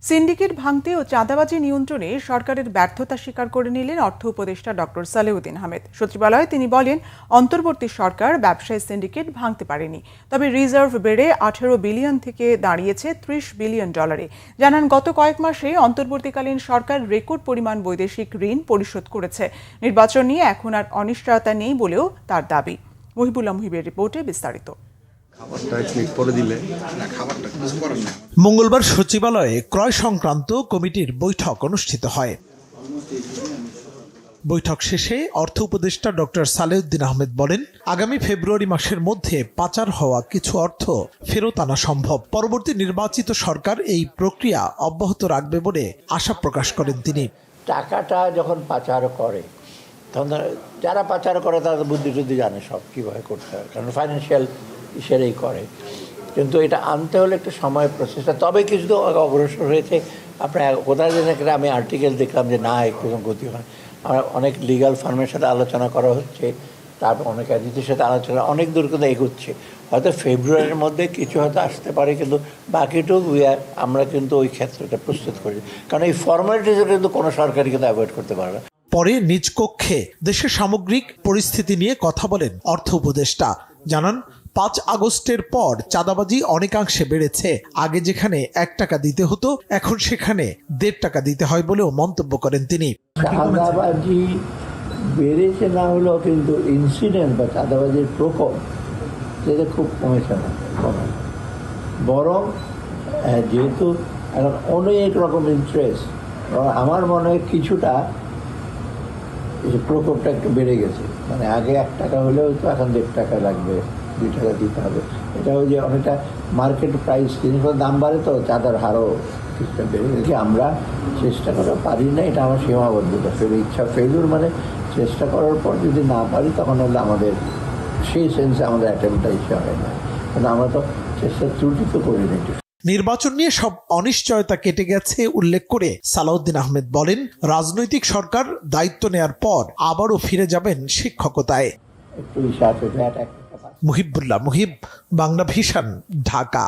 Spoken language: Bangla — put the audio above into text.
সিন্ডিকেট ভাঙতে ও চাঁদাবাজি নিয়ন্ত্রণে সরকারের ব্যর্থতা স্বীকার করে নিলেন অর্থ উপদেষ্টা ডক্টর সালেউদ্দিন আহমেদ। সচিবালয়ে তিনি বলেন, অন্তর্বর্তী সরকার ব্যবসায়ী সিন্ডিকেট ভাঙতে পারেনি, তবে রিজার্ভ বেড়ে 18 বিলিয়ন থেকে দাঁড়িয়েছে 30 বিলিয়ন ডলারে। জানান, গত কয়েক মাসে অন্তর্বর্তীকালীন সরকার রেকর্ড পরিমাণ বৈদেশিক ঋণ পরিশোধ করেছে। নির্বাচন নিয়ে এখন আর অনিশ্চয়তা নেই বলেও তার দাবি। মহিবুল্লাহ মুহিবের রিপোর্টে বিস্তারিত। মঙ্গলবার সচিবালয়ে ক্রয় সংক্রান্ত কমিটির বৈঠক অনুষ্ঠিত হয়। বৈঠক শেষে অর্থ উপদেষ্টা ডক্টর সালেউদ্দিন আহমেদ বলেন, আগামী ফেব্রুয়ারি মাসের মধ্যে পাচার হওয়া কিছু অর্থ ফেরত আনা সম্ভব। পরবর্তী নির্বাচিত সরকার এই প্রক্রিয়া অব্যাহত রাখবে বলে আশা প্রকাশ করেন তিনি। টাকাটা যখন পাচার করে তখন যারা পাচার করে তারা বুদ্ধি টুদ্ধি জানে সব কীভাবে করতে হয়, কারণ ফাইন্যান্সিয়াল ইসেরেই করে। কিন্তু এটা আনতে হলে একটু সময় প্রসেসটা, তবে কিছু তো অগ্রসর হয়েছে। আপনার কোথায় যেন একটা আমি আর্টিকেল দেখলাম যে না একটু গতি হয়। আমরা অনেক লিগাল ফার্মের সাথে আলোচনা করা হচ্ছে, তারপর অনেক এজেন্সির সাথে আলোচনা অনেক দূর কিন্তু এগোচ্ছে। হয়তো ফেব্রুয়ারির মধ্যে কিছু হয়তো আসতে পারে, কিন্তু বাকিটুকু আমরা কিন্তু ওই ক্ষেত্রটা প্রস্তুত করি, কারণ এই ফর্মালিটিস কিন্তু কোনো সরকারই কিন্তু অ্যাভয়েড করতে পারবে। পরে নিজ কক্ষে দেশের সামগ্রিক পরিস্থিতি নিয়ে কথা বলেন অর্থ উপদেষ্টা। জানান, 5 আগস্টের পর চাঁদাবাজি অনেকাংশে বেড়েছে। আগে যেখানে 1 টাকা দিতে হতো, এখন সেখানে 1.5 টাকা দিতে হয় বলেও মন্তব্য করেন তিনি। চাঁদাবাজি বেড়েছে না হলেও কিন্তু ইনসিডেন্ট বা চাঁদাবাজির প্রকোপ সেটা খুব কমেছে না, বরং যেহেতু এখন অনেক রকম ইন্টারেস্ট, আমার মনে হয় কিছুটা প্রকোপটা একটু বেড়ে গেছে। মানে আগে 1 টাকা হলেও তো এখন 1.5 টাকা লাগবে, 2 টাকা দিতে হবে। এটা ওই যে অনেকটা মার্কেট প্রাইস, জিনিসপত্রের দাম বাড়ে তো চাঁদার হারও কিছুটা বেড়ে গেছে। আমরা চেষ্টা করা পারি না, এটা আমার সীমাবদ্ধতা। ইচ্ছা ফেলুর মানে চেষ্টা করার পর যদি না পারি তখন হলে আমাদের সেই সেন্সে আমাদের অ্যাটেম্পটা ইচ্ছা হয় না, কারণ আমরা তো চেষ্টা ত্রুটি তো করি না। নির্বাচন নিয়ে সব অনিশ্চয়তা কেটে গেছে উল্লেখ করে সালাউদ্দিন আহমেদ বলেন, রাজনৈতিক সরকার দায়িত্ব নেয়ার পর আবারও ফিরে যাবেন শিক্ষকতায়। একটু মুহিবুল্লাহ মুহিব, বাংলা ভিশন, ঢাকা।